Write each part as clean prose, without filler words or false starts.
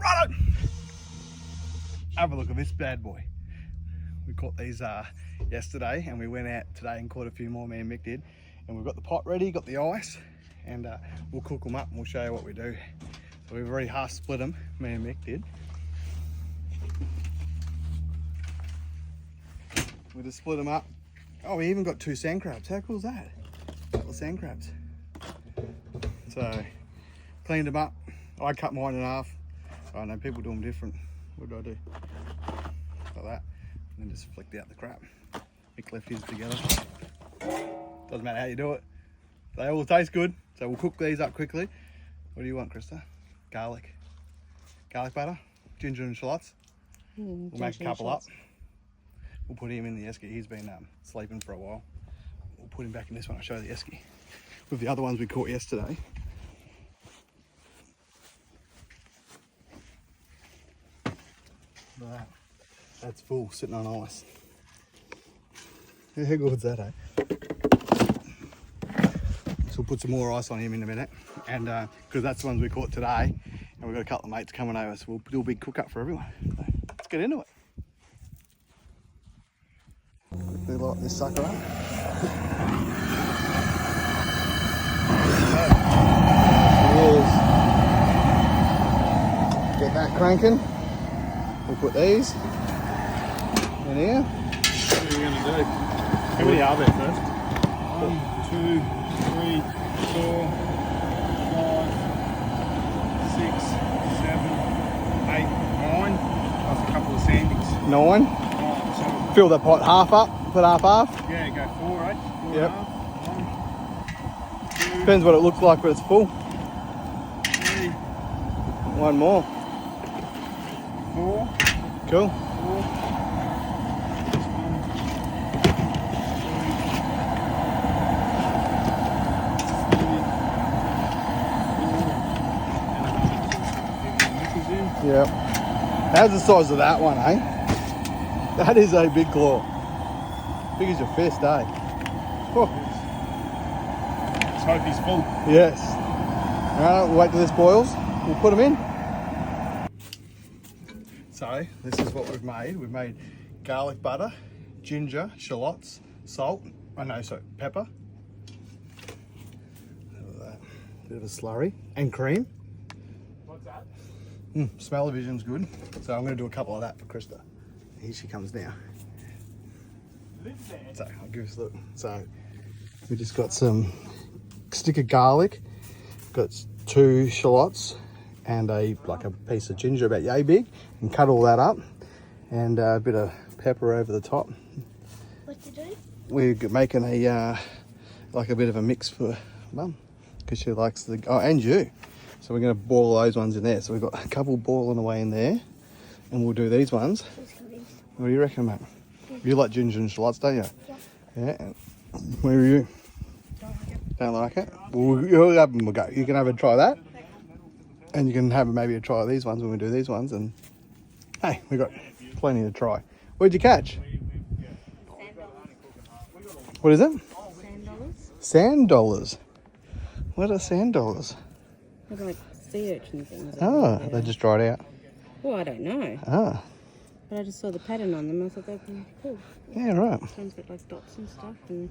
Righto. Have a look at this bad boy. We caught these yesterday, and we went out today and caught a few more. Me and Mick did, and we've got the pot ready, got the ice, and we'll cook them up and we'll show you what we do. So we've already half split them. Me and Mick did. We just split them up. Oh, we even got 2 sand crabs. How cool is that? A couple of sand crabs. So cleaned them up. I cut mine in half. I know people do them different. What do I do? Like that. And then just flicked out the crap. Mick left his together. Doesn't matter how you do it. They all taste good. So we'll cook these up quickly. What do you want, Krista? Garlic. Garlic butter, ginger and shallots. We'll make a couple up. We'll put him in the esky. He's been sleeping for a while. We'll put him back in this one. I'll show you the esky. With the other ones we caught yesterday. Look at that. That's full, sitting on ice. How good's that, eh? So we'll put some more ice on him in a minute. And because that's the ones we caught today. And we've got a couple of mates coming over, so we'll do a big cook up for everyone. So let's get into it. Quickly light this sucker up. Get that cranking. We'll put these in here. What are you going to do? How many are there first? 1, 2, 3, 4, 5, 6, 7, 8, 9. Plus a couple of sandies. 9. Oh, so Fill that pot half up. Put half. yeah, go 4, 8. 4 Yep. and a half. 1, 2, Depends what it looks like, but it's full. 3, One more. 4, Cool. 4. Yep. How's the size of that one, eh? That is a big claw. Big as your fist, eh? Oh, Let's hope he's full. yes. Alright, we'll wait till this boils. We'll put them in. So, this is what we've made. We've made garlic butter, ginger, shallots, salt, pepper. Look at that. Bit of a slurry. And cream. What's that? Smell-o-vision's good. So I'm going to do a couple of that for Krista. Here she comes now. Lives there. So I'll give us a look. So we just got some stick of garlic, got 2 shallots and a piece of ginger about yay big, and cut all that up, and a bit of pepper over the top. What to do? We're making a bit of a mix for Mum because she likes and you. So we're going to boil those ones in there. So we've got a couple boiling away in there, and we'll do these ones. What do you reckon, mate? You like ginger and shallots, don't you? Yeah. Yeah. Where are you? Don't like it? Well, you'll have them a go. You can have a try that. And you can have maybe a try of these ones when we do these ones. And hey, we got plenty to try. What'd you catch? What is it? Sand dollars. What are sand dollars? They're like sea urchin things. Oh, they just dried out. Well, I don't know. Ah, But I just saw the pattern on them. I thought they'd be cool. yeah, right. This one's got like dots and stuff, and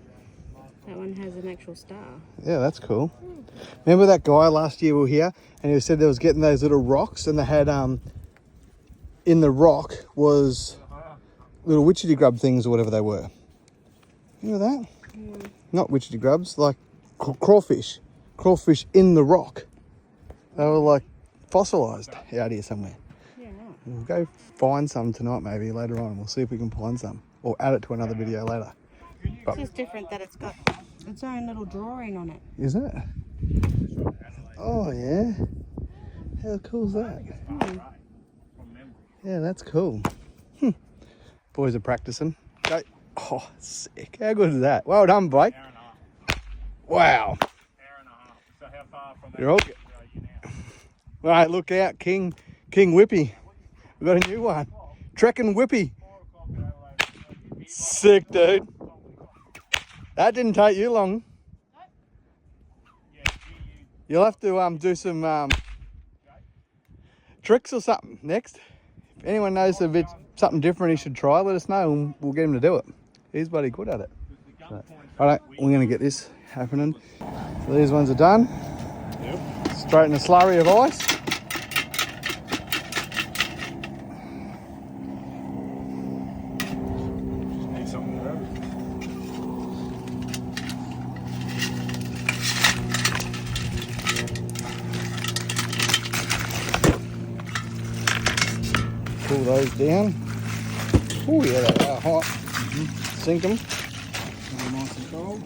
that one has an actual star. Yeah, that's cool. Remember that guy last year we were here, and he said they was getting those little rocks, and they had in the rock was little witchetty grub things or whatever they were. You know that? Not witchetty grubs, like crawfish. Crawfish in the rock. They were like fossilised out here somewhere. Yeah, right. We'll go find some tonight, maybe later on. We'll see if we can find some, or add it to another video later. It's just different that it's got its own little drawing on it. Is it? Oh yeah. How cool is that? Yeah, that's cool. Boys are practicing. Go. Oh, sick. How good is that? Well done, Blake. Wow. So how far from You're all good. Right, look out, King Whippy. We've got a new one. Trekking Whippy. Sick, dude. That didn't take you long. You'll have to do some tricks or something next. If anyone knows if it's something different he should try, let us know and we'll get him to do it. He's bloody good at it. So, all right, we're going to get this happening. So these ones are done. Yep. Straight in a slurry of ice. Need something to grab. Pull those down. Oh yeah, they are hot. Sink them. Nice and cold.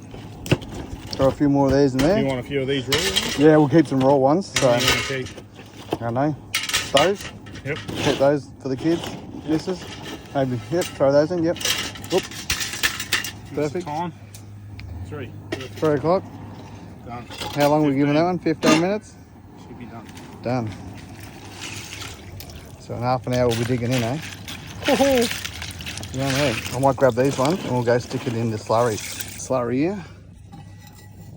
Throw a few more of these in there. You want a few of these raw ones? Yeah, we'll keep some raw ones. So, You want to keep? I know. Those. Yep. Keep those for the kids. Misses. Maybe. Yep. Throw those in. Yep. Whoop. Perfect. Time. 3. 3 o'clock. Done. How long are we giving that one? 15 minutes? Should be done. Done. So in half an hour we'll be digging in, eh? You know what I mean? I might grab these ones and we'll go stick it in the slurry. Slurry here.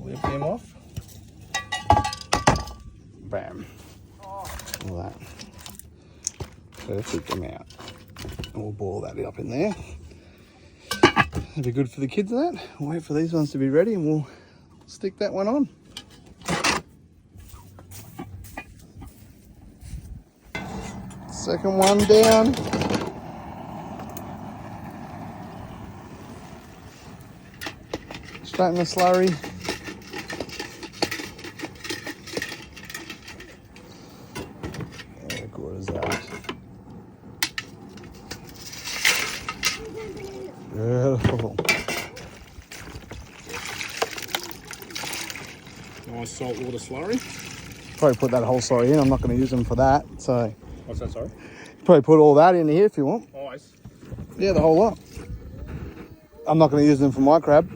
Lift them off. Bam. All that. Perfect amount. And we'll boil that up in there. That'll be good for the kids and that. We'll wait for these ones to be ready and we'll stick that one on. Second one down. Straight in the slurry. How good is that? Beautiful. Nice saltwater slurry. Probably put that whole slurry in. I'm not going to use them for that. So What's that, sorry? probably put all that in here if you want. Ice. Yeah, the whole lot. I'm not going to use them for my crab.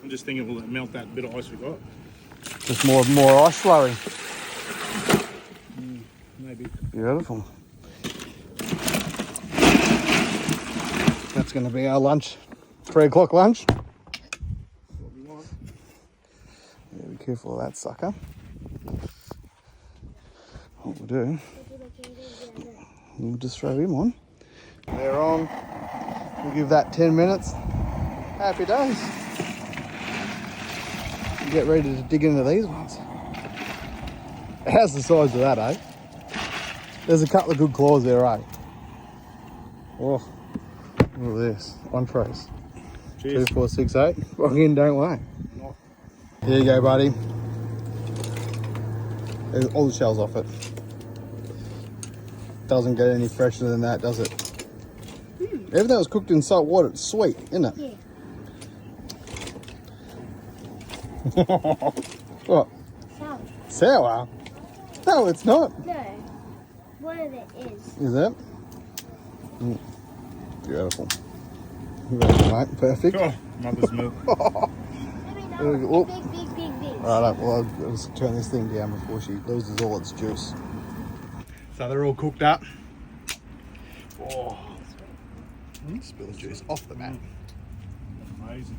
I'm just thinking we'll melt that bit of ice we got. Just more ice slurry. Maybe. Beautiful. That's going to be our lunch. 3 o'clock lunch. What we want. Yeah, be careful of that sucker. What we'll do, we'll just throw him on. They're on. We'll give that 10 minutes. Happy days. Get ready to dig into these ones. How's the size of that, eh? There's a couple of good claws there, eh? Oh, look at this. One trace. Cheers. 2, 4, 6, 8. Walk in, don't weigh. Here you go, buddy. There's all the shells off it. Doesn't get any fresher than that, does it? Everything was cooked in salt water. It's sweet, isn't it? Yeah. What? Sour. Sour? No, it's not. No. One of it is. Is it? Mm. Beautiful. Beautiful, mate. Perfect. Oh, mother's milk. Let me Oh. know. Big. Right, well, let's turn this thing down before she loses all its juice. So they're all cooked up. Oh. Spill the juice off the mat. Amazing.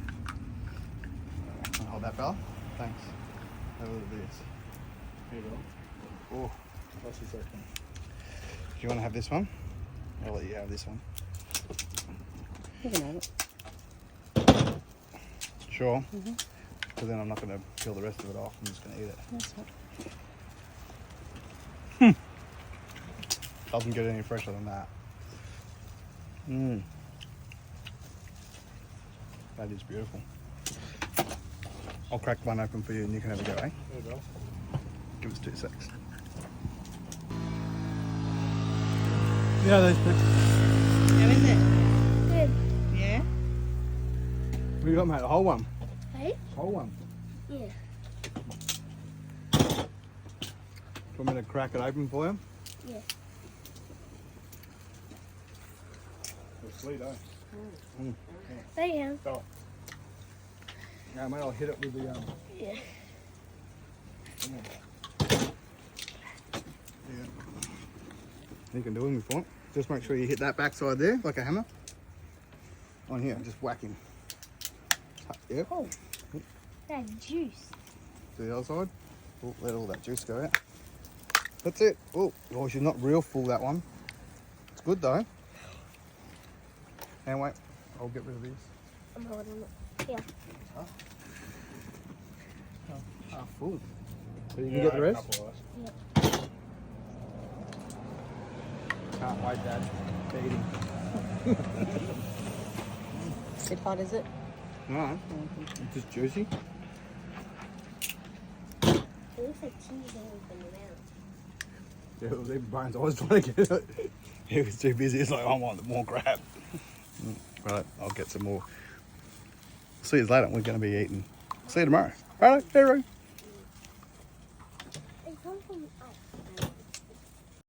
Hold that, fella. Thanks. Have a look at this. Here we go. Oh. That's a second. Do you want to have this one? I'll let you have this one. You can have it. Sure. Because then I'm not going to peel the rest of it off. I'm just going to eat it. That's what. Doesn't get any fresher than that. Mmm. That is beautiful. I'll crack one open for you and you can have a go, eh? There we go. Give us 2 secs. Yeah, those bits. How is it? Good. Yeah? What you got, mate? A whole one? Hey? Whole one. Yeah. Do you want me to crack it open for you? Yeah. It's sweet, eh? There you go. Oh, Yeah, mate, I'll hit it with the Yeah. Yeah. You can do him if you want. Just make sure you hit that backside there, like a hammer. On here, just whack him. Yep. Oh. That's juice. To the other side. Oh, let all that juice go out. That's it. Oh, she's not real full, that one. It's good though. And wait, I'll get rid of this. I'm holding it. Yeah. Half full. So you can get the rest? Can't wait, Dad. Feeding. Is it hot, is it? No, it's just juicy. It looks like cheese in the mouth. Yeah, it was even Bones. I was trying to get it. He was too busy. He's like, I want more crab. Right, I'll get some more. See you later. We're going to be eating. See you tomorrow. Right, Hero.